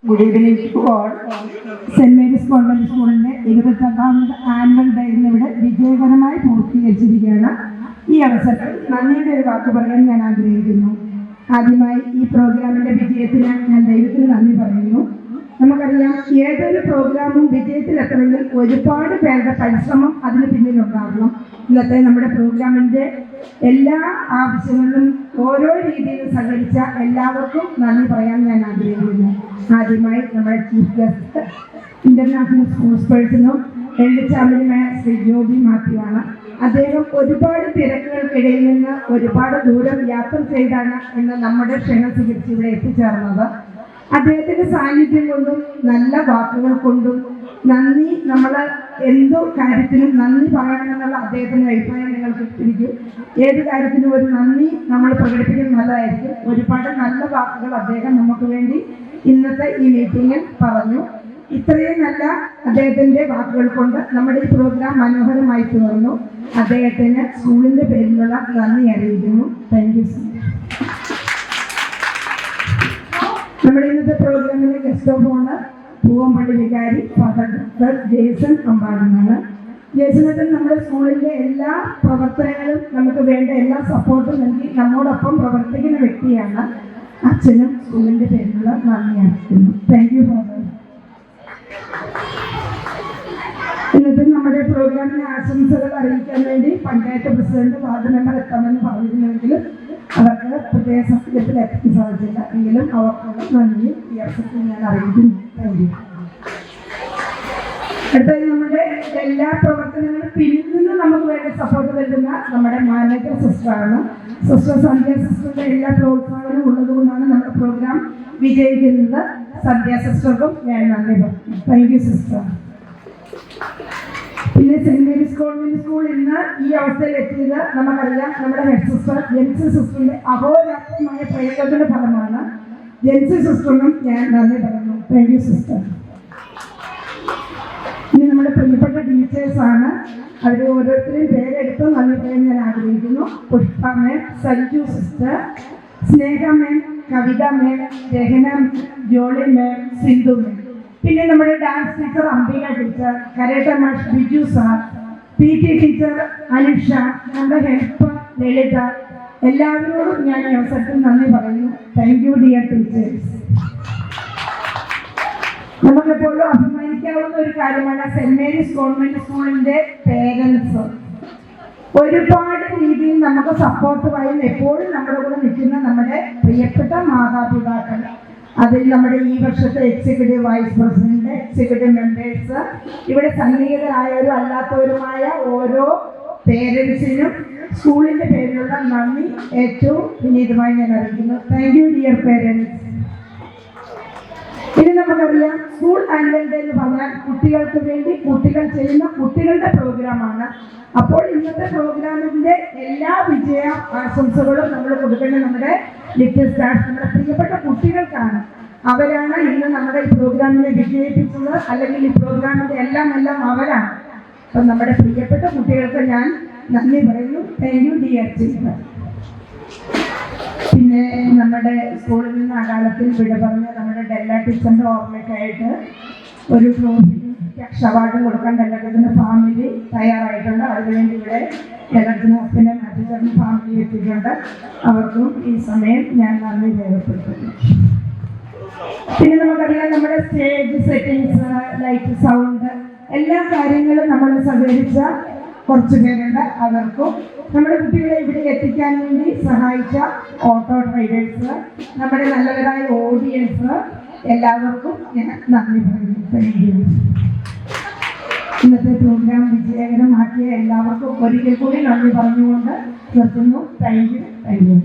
Good evening to all. Saint Mary's convent സ്കൂളിന്റെ 28ാമത് annual day ഇവിടെ വിജയകരമായി പൂർത്തീകരിച്ചിരിക്കുകയാണ്. ഈ അവസരത്തിൽ നന്ദിയുടെ ഒരു വാക്ക് പറയാൻ ഞാൻ ആഗ്രഹിക്കുന്നു. ആദ്യമായി ഈ പ്രോഗ്രാമിന്റെ വിജയത്തിന് ഞാൻ ദൈവത്തിന് നന്ദി പറയുന്നു. നമുക്കറിയാം, ഏതൊരു പ്രോഗ്രാമും വിജയത്തിലെത്തണമെങ്കിൽ ഒരുപാട് പേരുടെ പരിശ്രമം അതിന് പിന്നിലുണ്ടാകണം. ഇന്നത്തെ നമ്മുടെ പ്രോഗ്രാമിന്റെ എല്ലാ ആവശ്യങ്ങളിലും ഓരോ രീതിയിൽ സഹകരിച്ച എല്ലാവർക്കും നന്ദി പറയാൻ ഞാൻ ആഗ്രഹിക്കുന്നു. ആദ്യമായി നമ്മുടെ ചീഫ് ഗസ്റ്റ് ഇന്റർനാഷണൽ സ്പോർട്സ് പേഴ്സണും എഴുതിച്ചാമ്പിനുമായ ശ്രീ ജോബി മാത്യു ആണ്. അദ്ദേഹം ഒരുപാട് തിരക്കുകൾക്കിടയിൽ നിന്ന് ഒരുപാട് ദൂരം യാത്ര ചെയ്താണ് ഇന്ന് നമ്മുടെ ക്ഷണം സ്വീകരിച്ച് ഇവിടെ എത്തിച്ചേർന്നത്. അദ്ദേഹത്തിന്റെ സാന്നിധ്യം കൊണ്ടും നല്ല വാക്കുകൾ കൊണ്ടും നന്ദി, നമ്മൾ എന്തോ കാര്യത്തിനും നന്ദി പറയണമെന്നുള്ള അദ്ദേഹത്തിന്റെ അഭിപ്രായം നിങ്ങൾക്ക് ഇരിക്കും. ഏത് കാര്യത്തിനും ഒരു നന്ദി നമ്മൾ പ്രകടിപ്പിക്കുന്നത് നല്ലതായിരിക്കും. ഒരുപാട് നല്ല വാക്കുകൾ അദ്ദേഹം നമുക്ക് വേണ്ടി ഇന്നത്തെ ഈ മീറ്റിങ്ങിൽ പറഞ്ഞു. ഇത്രയും നല്ല അദ്ദേഹത്തിന്റെ വാക്കുകൾ കൊണ്ട് നമ്മുടെ ഈ പ്രോഗ്രാം മനോഹരമായി തീർന്നു. അദ്ദേഹത്തിന് സ്കൂളിന്റെ പേരിലുള്ള നന്ദി അറിയിക്കുന്നു. Thank you so much. നമ്മുടെ ഇന്നത്തെ പ്രോഗ്രാമിന്റെ ഗസ്റ്റ് ഓഫ് ഓണർ പൂവമ്പള്ളി വികാരി ഫാദർ ഡോക്ടർ ജേസൺ അമ്പാടിനാണ്. ജേസനത്തിൽ നമ്മുടെ സ്കൂളിന്റെ എല്ലാ പ്രവർത്തനങ്ങളും നമുക്ക് വേണ്ട എല്ലാ സപ്പോർട്ടും നൽകി നമ്മോടൊപ്പം പ്രവർത്തിക്കുന്ന വ്യക്തിയാണ്. അച്ഛനും സ്കൂളിന്റെ പേരിലുള്ള നന്ദി അറിയിക്കുന്നു. Thank you father. ഇന്നത്തെ നമ്മുടെ പ്രോഗ്രാമിന് ആശംസകൾ അറിയിക്കാൻ വേണ്ടി പഞ്ചായത്ത് പ്രസിഡന്റ് വാർഡ് മെമ്പർ എത്താമെന്ന് പറഞ്ഞിരുന്നെങ്കിലും അവർക്ക് പ്രത്യേക സത്യത്തിൽ എത്തിക്കാൻ സാധിച്ചില്ല. എങ്കിലും അവർക്കുള്ള നന്ദി ഈ അവസരത്തിൽ ഞാൻ അറിയിക്കുന്നു. Thank you. അടുത്തത് നമ്മുടെ എല്ലാ പ്രവർത്തനങ്ങളും പിന്നിൽ നിന്ന് നമുക്ക് വേണ്ടി സപ്പോർട്ട് നൽകുന്ന നമ്മുടെ മാനേജർ സിസ്റ്ററാണ്. സിസ്റ്റർ സന്ധ്യ സിസ്റ്ററിന്റെ എല്ലാ പ്രോത്സാഹനവും ഉള്ളതുകൊണ്ടാണ് നമ്മുടെ പ്രോഗ്രാം വിജയിക്കുന്നത്. സന്ധ്യ സിസ്റ്റർക്കും ഞാൻ നന്ദി പറഞ്ഞു. Thank you sister. പിന്നെ സെന്റ് മേരീസ് കോൺവെന്റ് സ്കൂൾ ഇന്ന് ഈ അവസ്ഥയിൽ എത്തിയത് നമുക്കറിയാം, നമ്മുടെ ഹെഡ് സിസ്റ്റർ ജെൻസി സിസ്റ്ററിന്റെ അഹോരാത്രമായ പ്രയത്നത്തിന്റെ ഫലമാണ്. ജെൻസി സിസ്റ്ററിനും ഞാൻ നന്ദി പറയുന്നു. Thank you sister. ഇനി നമ്മുടെ പ്രിയപ്പെട്ട ടീച്ചേഴ്സാണ്. അവർ ഓരോരുത്തരെയും പേരെടുത്ത് നന്ദി പറയാൻ ഞാൻ ആഗ്രഹിക്കുന്നു. Pushpa ma'am, Sanju sister, Sneha ma'am, Kavitha ma'am, Rahana, Jolly ma'am, Sindhu ma'am. പിന്നെ നമ്മുടെ dance teacher Ambika teacher, karate മാഷ് Biju sir, PT teacher Anusha, നമ്മുടെ ഹെൽപ്പർ ലളിത, എല്ലാവരോടും ഞാൻ ഈ അവസരത്തിൽ നന്ദി പറയുന്നു. Thank you dear teachers. നമുക്കെപ്പോഴും അഭിമാനിക്കാവുന്ന ഒരു കാര്യമാണ് സെന്റ് മേരീസ് ഗവൺമെന്റ് സ്കൂളിന്റെ പേരൻസ്. ഒരുപാട് രീതിയിൽ നമുക്ക് സപ്പോർട്ടുമായി എപ്പോഴും നമ്മുടെ കൂടെ നിൽക്കുന്ന നമ്മുടെ പ്രിയപ്പെട്ട മാതാപിതാക്കൾ. അതിൽ നമ്മുടെ ഈ വർഷത്തെ executive vice president, executive members, ഇവിടെ സന്നിഹിതരായവരും അല്ലാത്തവരുമായ ഓരോ പേരൻസിനും സ്കൂളിന്റെ പേരിലുള്ള നന്ദി ഏറ്റവും വിനീതമായി ഞാൻ അറിയിക്കുന്നു. Thank you dear parents. ഇനി നമുക്കറിയാം, സ്കൂൾ ആനുവൽ ഡേ എന്ന് പറഞ്ഞാൽ കുട്ടികൾക്ക് വേണ്ടി കുട്ടികൾ ചെയ്യുന്ന കുട്ടികളുടെ പ്രോഗ്രാമാണ്. അപ്പോൾ ഇന്നത്തെ പ്രോഗ്രാമിന്റെ എല്ലാ വിജയ ആശംസകളും നമ്മൾ കൊടുക്കേണ്ടത് നമ്മുടെ ലിറ്റിൽ സ്റ്റാർസ്, നമ്മുടെ പ്രിയപ്പെട്ട കുട്ടികൾക്കാണ്. അവരാണ് ഇന്ന് നമ്മുടെ ഈ പ്രോഗ്രാമിനെ വിജയിപ്പിച്ചത്, അല്ലെങ്കിൽ ഈ പ്രോഗ്രാമിന്റെ എല്ലാം അവരാണ്. അപ്പം നമ്മുടെ പ്രിയപ്പെട്ട കുട്ടികൾക്ക് ഞാൻ നന്ദി പറയുന്നു. Thank you dear teacher. പിന്നെ നമ്മുടെ സ്കൂളിൽ നിന്ന് അകാലത്തിൽ വിട പറഞ്ഞ നമ്മുടെ ഡെല്ല ടീച്ചറിന്റെ ഓർമ്മയ്ക്കായിട്ട് ഒരു ട്രോഫി ക്യാഷ് അവാർഡ് കൊടുക്കാൻ ഡെല്ലത്തിന്റെ ഫാമിലി തയ്യാറായിട്ടുണ്ട്. അതിനുവേണ്ടി ഇവിടെ ഡെല്ലത്തിന് ഹസ്ബൻഡ് മാറ്റിച്ചറിന് ഫാമിലി എത്തിയിട്ടുണ്ട്. അവർക്കും ഈ സമയം ഞാൻ നന്ദി രേഖപ്പെടുത്തുന്നു. പിന്നെ നമുക്കറിയാം, നമ്മുടെ സ്റ്റേജ് സെറ്റിങ്സ്, ലൈറ്റ്, സൗണ്ട്, എല്ലാ കാര്യങ്ങളും നമ്മൾ സഹകരിച്ച കുറച്ചു പേരുണ്ട്. അവർക്കും നമ്മുടെ കുട്ടികളെ ഇവിടെ എത്തിക്കാൻ വേണ്ടി സഹായിച്ച ഓട്ടോ ഡ്രൈവേഴ്സ്, നമ്മുടെ നല്ലവരായ ഓഡിയൻസ്, എല്ലാവർക്കും ഞാൻ നന്ദി പറയുന്നു. Thank U. ഇന്നത്തെ പ്രോഗ്രാം വിജയകരമാക്കിയ എല്ലാവർക്കും ഒരിക്കൽ കൂടി നന്ദി പറഞ്ഞുകൊണ്ട് നിർത്തുന്നു. Thank you.